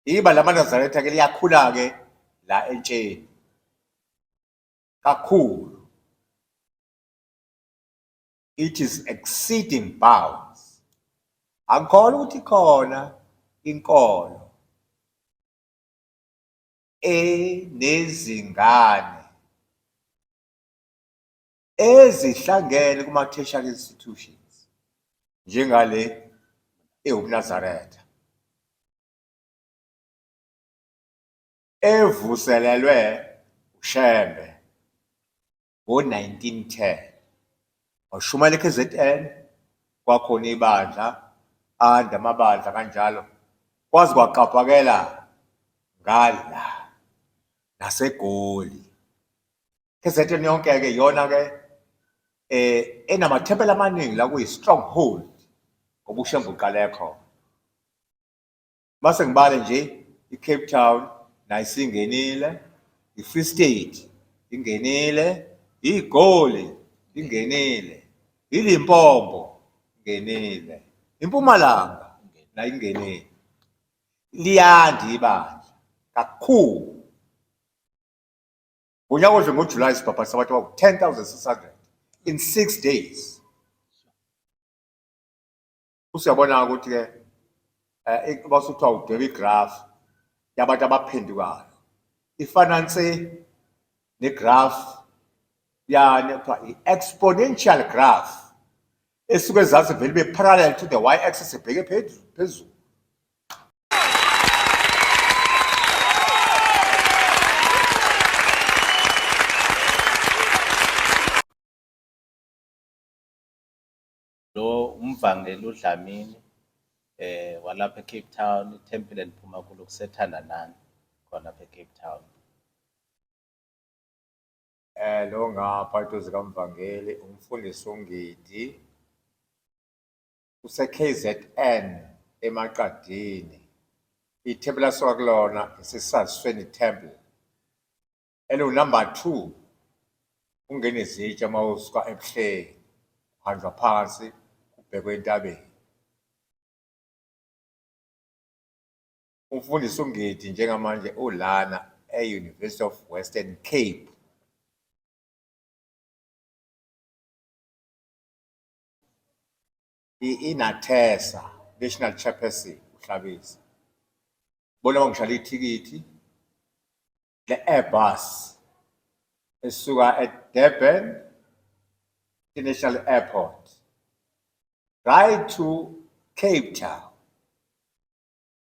iba lamaNazaretha ke liyakhula ke la entsheni kakhulu. It is exceeding bounds. Angikholwa ukuthi khona inkolo enezingane ezihlangene kuma-tertiary institutions njengale UbuNazaretha evuselelwe uShembe ngo-1910. Washumayela eKZN, kwakhona ibandla amabandla kanjalo, kwazi kwaqaphakela ngala naseGoli. KZN yonke-ke yona-ke enamathempeli amaningi la kuyi-stronghold ngoba uShembe uqale khona. Mase ngibale nje iCape Town nayo isingenile, iFree State ingenile, iGoli ingenile, iLimpopo ingenile, iMpumalanga nayo ingenile. Liyanda ibandla kakhulu. Ngonyaka odlule ngoJulayi sibhabhadisa abantu abawu-10,600 in 6 days. Usiyabona ukuthi-ke basuthiwa udweba igraph yabantu abaphendukayo. Ifananise negraph yani i-exponential graph esuke ezansi vele ibe parallel to the y-axis ebheke phezulu. Lo umvangeli uDlamini walapha eCape Town, iTemple liphuma kulo kusethanda nani khona lapha eCape Town. Lo ngapha eduze kaMvangeli umfundisi uNgidi use-KZN eMaqadini. Ithempeli asuka kulona isesazisweni Temple number 2 ungene izitsha uma usuka EBuhleni uhanjwa phansi ubhekwe entabeni. Umfundisi uNgidi njengamanje ulana e-University of Western Cape. NaTeSA, National Chairperson, uhlabisa. Bona ngishaya ithikithi le-Airbus esuka eDurban International Airport right to Cape Town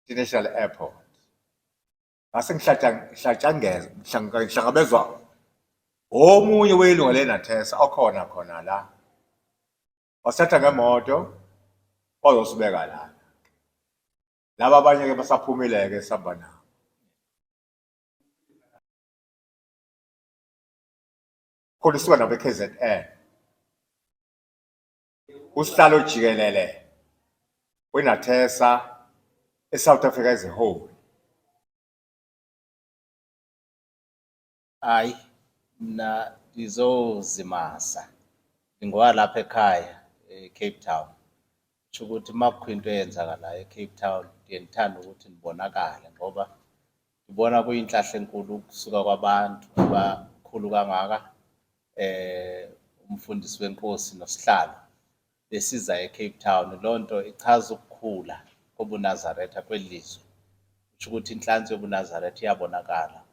International Airport. Ngase ngihlangabezwa omunye welunga le-NaTeSA okhona khona la. Wasithatha ngemoto wazosibeka la. Laba abanye-ke basaphumile-ke sihamba nabo. Khona isuka nabo eKZN. Usihlalo jikelele weNaTeSA eSouth Africa as a whole. Hayi, mina ngizozimasa. Ngingowalapha ekhaya eCape Town. Kusho ukuthi makukho into eyenzakalayo eCape Town, ndiye ngithande ukuthi nibonakale ngoba ngibona kuyinhlahla enkulu ukusuka kwabantu abakhulu kangaka, umfundisi wenkosi nosihlalo besiza eCape Town. Lonto ichaza ukukhula kobuNazaretha kwelizwe. Kusho ukuthi inhlansi yobuNazaretha iyabonakala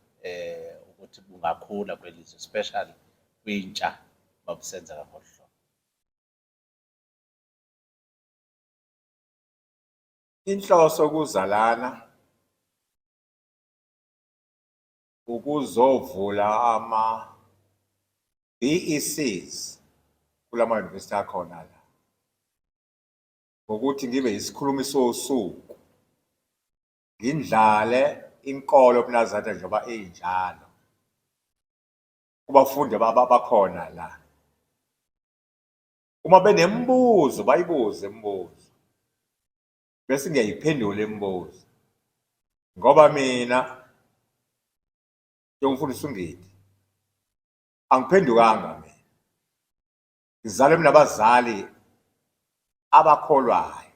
ukuthi bungakhula kwelizwe, especially kwintsha babusenza kakhulu. Inhloso kuzalana ukuzovula ama-BECs kulama university akhona la. Ngokuthi ngibe isikhulumi sosuku. Ngindlale inkolo yobuNazaretha njengoba injalo. Kubafundi bakhona la. Uma benemibuzo bayibuze imibuzo. Bese ngiyayiphendula imibuzo. Ngoba mina njengomfundisi uNgidi angiphendukanga mina. Ngizalwe nabazali abakholwayo.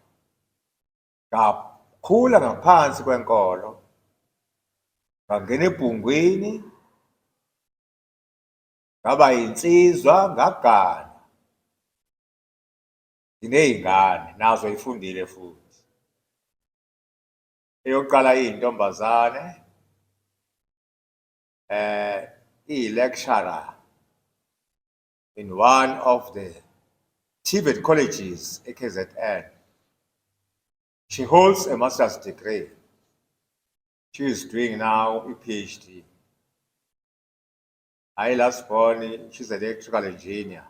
Ngakhula ngaphansi kwenkolo ngangena ebhungwini, ngaba yinsizwa, ngagana. Nginey'ngane, nazo yifundile futhi. Eyokuqala iyintombazane, iyi-lecturer in one of the TVET colleges KZN. She holds a master's degree. She is doing now a PhD. I last born, she's an electrical engineer.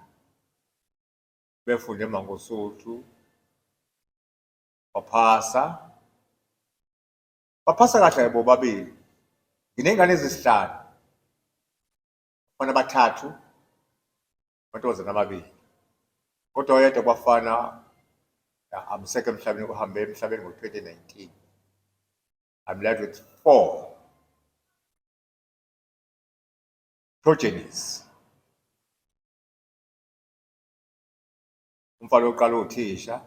Befunde eMangosuthu, baphasa kahle bobabili. Nginey'ngane ezisihlanu, abafana abathathu, amantombazane amabili. Kodwa oyedwa kwafana amseke emhlabeni, uhambe emhlabeni ngo-2019. I'm left with 4 progenies. Umfana oqala uthisha,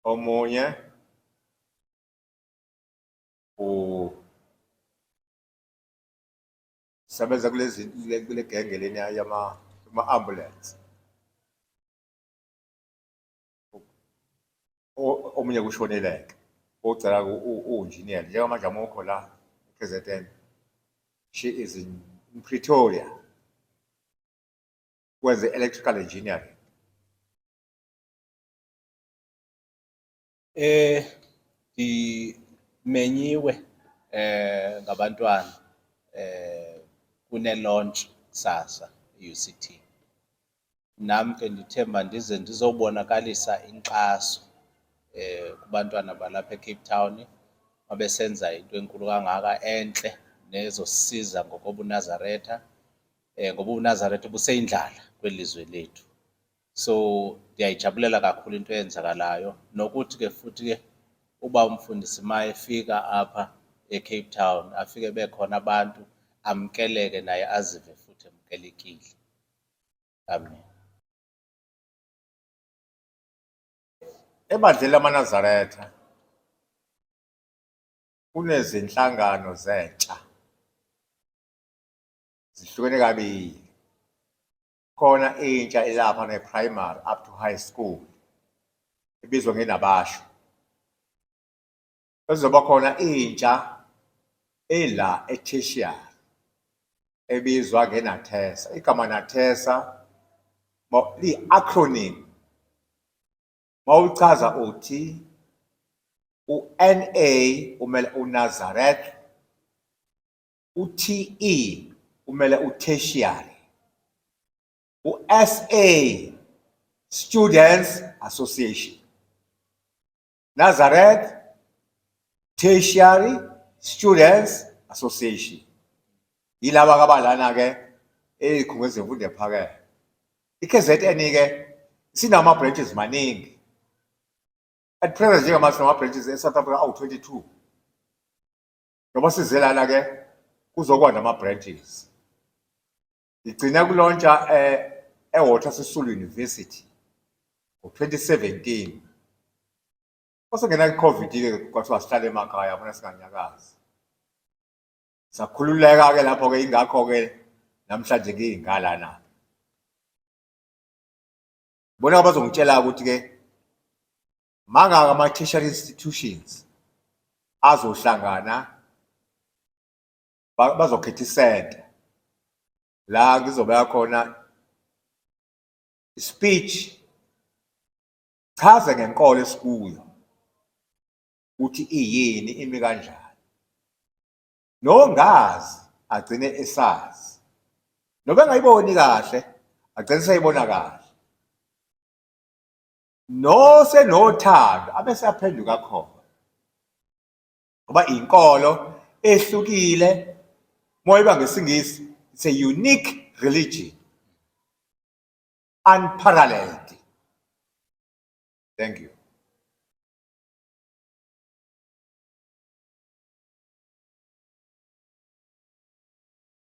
omunye usebenza kule genge lena yama-ambulance. Omunye kushoneleke, ocela u-engineer, njengamanje amukho la KZN. She is in Pretoria, wenze electrical engineering. Dimenyiwe ngabantwana kune launch kusasa UCT. Nami ke ndithemba ndize ndizobonakalisa inkxaso kubantwana balapha eCape Town mabesenza into enkulu kangaka enhle nezosiza ngokobuNazaretha, ngoba uNazaretha buseyindlala kwelizwe lethu. So ndiyayijabulela kakhulu into eyenzakalayo, nokuthi ke futhi ke uba umfundisi mayefika apha eCape Town afike bekhona abantu amkeleke naye azive futhi emkelekile. Amen. Ebandleni lamaNazaretha kunezinhlangano zentsha zihlukene kabili. Khona intsha elapha ne-primary up to high school ebizwa ngenabasho. Kuzoba khona intsha ela e-tertiary ebizwa ngeNaTeSA. Igama NaTeSA li-acronym. Mawuchaza uthi u-NA umele uNazareth, u-TE umele utertiary, u-SA Students Association, Nazareth Tertiary Students Association. Yilaba kabalana ke ezikhungo zemfundo ephakeme. iKZN ke sinama branches maningi. At present njengamanje sinama branches eSouth Africa awu-22. Ngoba sizelana ke kuzokwanda ama branches. Ngigcina kulontsha eWater Sisulu University ngo-2017. Kwasengena i-COVID ke kwathiwa sihlale emakhaya bona singanyakazi. Sakhululeka ke lapho ke ingakho ke namhlanje ngiyingalana. Bona bazongitshela ukuthi ke mangaka ama-tertiary institutions azohlangana bazokhetha isenta la ngizobeka khona speech, chaze ngenkolo esikuyo ukuthi iyini imi kanjani. Nongazi agcine esazi, noba engayiboni kahle agcine sayibona kahle. Nosenothando abese aphenduka khona, ngoba inkolo ehlukile moyiba ngesingisi, it's a unique religion, unparalleled. Thank you.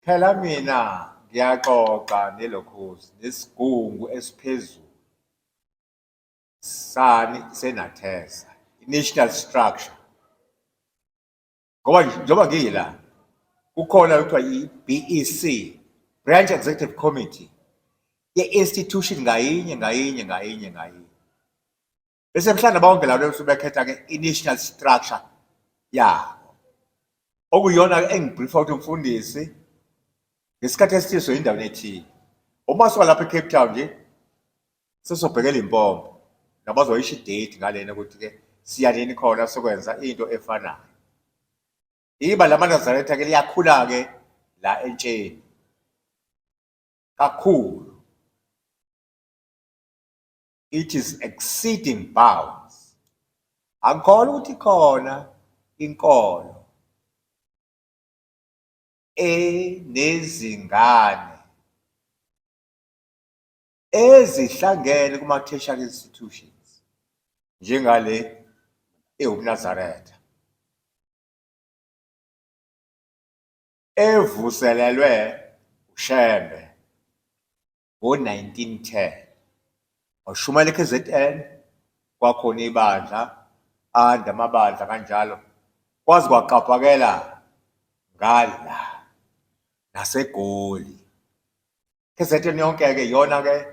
Phela mina ngiyaxoxa nelokhozi nesigungu esiphezulu sani seNaTeSA, national structure ngoba njengoba ngiyila kukhona kuthiwa i-BEC, Branch Executive Committee, ye-institution ngayinye. Bese mhlawumbe bonke labo sebekhetha-ke i-national structure yabo. Okuyiyona engibrifa ukuthi umfundisi ngesikhathi esithiso endaweni ethile. Uma soka lapha eCape Town nje sesobhekela impompo nabazoyisho idate ngalena ukuthi-ke siyanini khona sokwenza into efanayo. Iba lamaNazaretha-ke liyakhula-ke la entsheni kakhulu. It is exceeding bounds. Angikholwa ukuthi khona inkolo enezingane ezihlangene kuma-tertiary institutions njengale UbuNazaretha evuselelwe uShembe ngo-1910. Washumayela KZN, kwakhona ibandla, amabandla kanjalo, kwazi kwaqaphakela ngala naseGoli. KZN yonke-ke yona-ke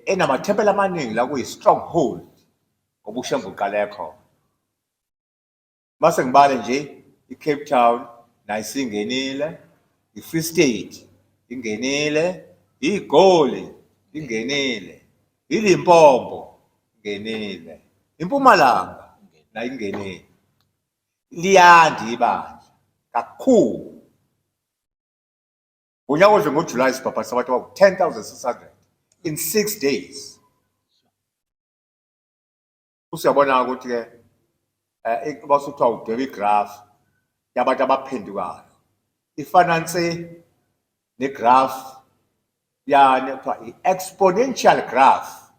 enamathempeli amaningi la kuyi-stronghold ngoba uShembe uqale khona. Mase ngibale nje iCape Town nayo isingenile, iFree State ingenile, iGoli ingenile, iLimpopo ingenile, iMpumalanga nayo ingenile. Liyanda ibandla kakhulu. Ngonyaka odlule ngoJulayi sibhabhatisa abantu abawu-10,600 in 6 days. Usuyabona ukuthi-ke basuthiwa udweba igraph yabantu abaphendukayo. Ifananise negraph yani kuthiwa i-exponential graph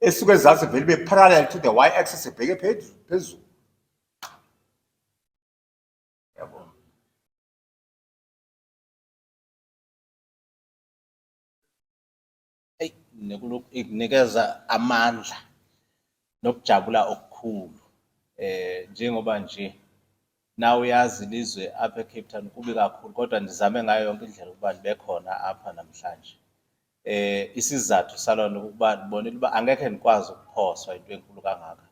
esuke ezansi vele ibe parallel to the y-axis ebheke phezulu. Yabo. Ikunikeza amandla nokujabula okukhulu. Njengoba nje nawe uyazi ilizwe apha eCape Town kubi kakhulu, kodwa ndizame ngayo yonke indlela ukuba ndibe khona apha namhlanje. Isizathu salona ukuba ndibonile uba angekhe ndikwazi ukuphoswa into enkulu kangaka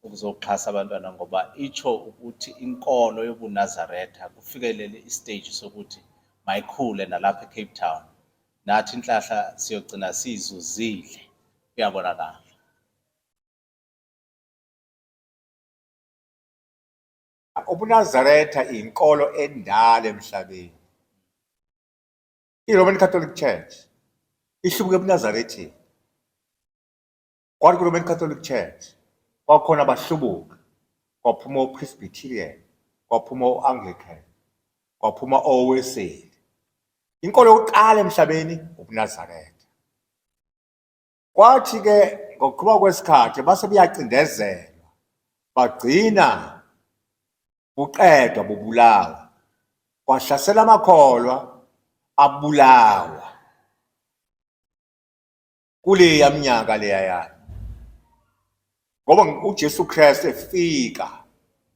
ukuzoxhasa abantwana, ngoba itsho ukuthi inkolo yobuNazaretha kufikelele istage sokuthi mayikhule nalapha eCape Town. Nathi inhlahla siyogcina siyizuzile, kuyabonakala. UbuNazaretha inkolo endala emhlabeni. I-Roman Catholic Church ihlubuke ebuNazarethini. Kwathi ku-Roman Catholic Church kwakhona abahlubuka, kwaphuma o-Presbyterian, kwaphuma o-Anglican, kwaphuma oWeseli. Inkolo yokuqala emhlabeni ubuNazaretha. Kwathi-ke ngokuqhubeka kwesikhathi base buyacindezelwa, bagcina buqedwa bubulawa, kwahlasela amakholwa abulawa kuleya minyaka leya. Ngoba uJesu Kristu efika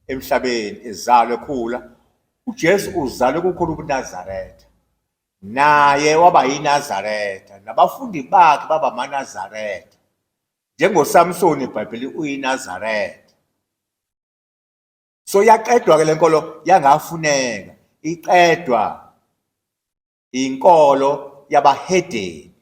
emhlabeni ezalwe ekhula, uJesu uzalwe kukhona ubuNazaretha, naye waba yiNazaretha, nabafundi bakhe baba amaNazaretha, njengoSamsoni eBhayibheli uyiNazaretha. So yaqedwa-ke le nkolo yangafuneka, iqedwa inkolo yabahedeni,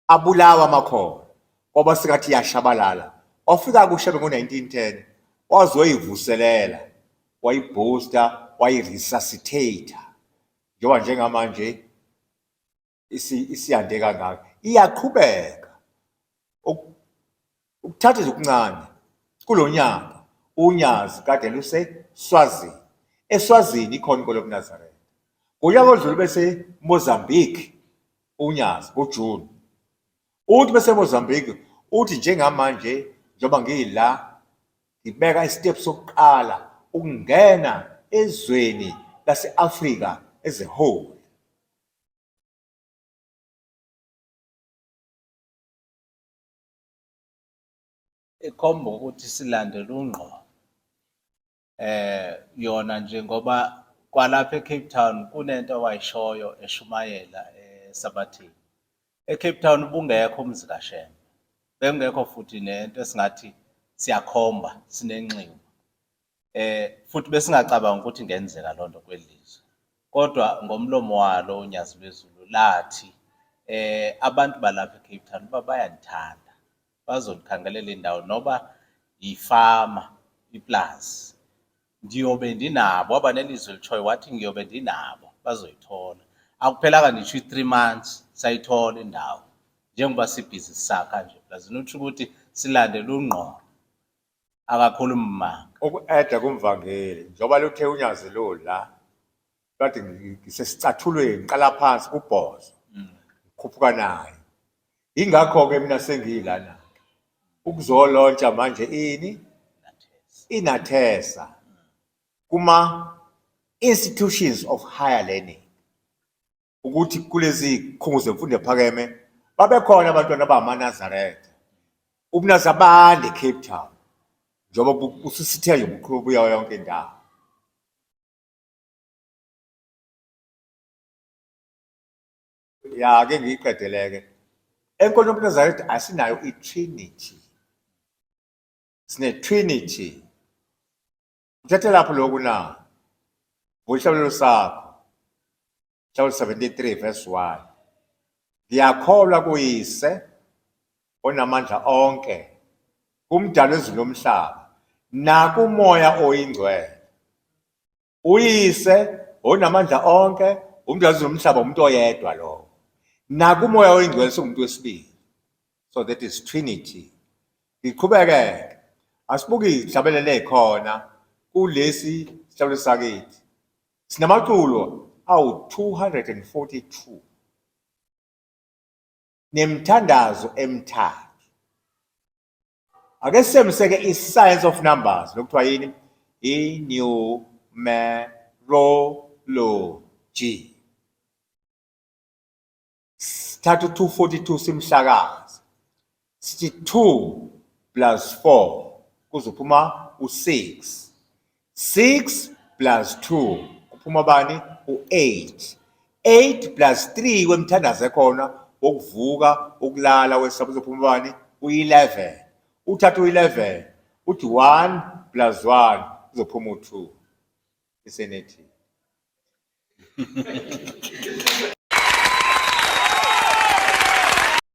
abulawa amakholwa, ngoba singathi yashabalala. Wafika kuShembe ngo-1910, wazoyivuselela, wayibooster, wayiresuscitate. Njengoba njengamanje isiyande kangaka, iyaqhubeka. Ukuthatha nje okuncane kulo nyaka unyazi kade luseSwazini. eSwazini ikhona inkolo yobuNazaretha. Ngonyaka odlule bese Mozambique unyazi ngoJuni. Uthi bese Mozambique uthi njengamanje njengoba ngiyila ngibeka istep sokuqala ukungena ezweni lase-Afrika as a whole. Ikhomba ukuthi silandela ungqo yona nje ngoba kwalapha eCape Town kunento awayishoyo eshumayela esabathini. ECape Town bungekho umzi kaShembe. Bengekho futhi nento esingathi siyakhomba sinenximo. Futhi besingacabanga ukuthi ingenzeka lonto kwelizwe. Kodwa ngomlomo walo uNyazi Lwezulu lathi abantu balapha eCape Town bayandithanda. Bazondikhangelela indawo noba yifama, iplazi. Ngiyobe ndinabo abanelizwe lichoyo wathi ngiyobe ndinabo bazoyithola. Akuphelanga ngisho 3 months sayithola indawo. Njengoba sibhizi sisakha nje plazini uthi ukuthi silandele ungqondo. Akakhuluma manga. Uku-eda kumvangeli njoba luthe uNyazi Lwezulu la kade ngisesicathulweni ngiqala phansi kubhozo. Khuphuka naye. Ingakho ke mina sengilana. Ukuzolontsha manje ini NaTeSA kuma institutions of higher learning. Ukuthi kulezi khungu zemfundo ephakeme babe khona abantwana abangamaNazaretha. UbuNazaretha eCape Town. Njoba usisithe nje ubukhulu yonke indawo. Ya ke ngiyiqedeleke. Enkolo yobuNazaretha asinayo iTrinity. Sine Trinity. Uthathe lapho lokhu na. Vulishabelo sakho. Chapter 73 verse 1. Ngiyakholwa kuyise onamandla onke. Kumdalo wezulu nomhlaba nakumoya oyingcwele. Uyise onamandla onke, umdalo wezulu nomhlaba umuntu oyedwa lo. Nakumoya oyingcwele somuntu wesibili. So that is Trinity. Ngiqhubeke. Asibuki ihlabelele khona kulesi sihlabelo sakithi. Sinamaculo awu-242. Nemthandazo emithathu. Ake semseke i-science of numbers lokuthiwa yini i-numerology. Sithatha 242 simhlakaza. Sithi 2 plus 4 kuzophuma u6. 6 plus 2 kuphuma bani u8. 8 plus 3 wemthandazo ekhona okuvuka ukulala wesabo kuzophuma bani u11. Uthatha u11 uthi 1 plus 1 kuzophuma u2. Isenethi.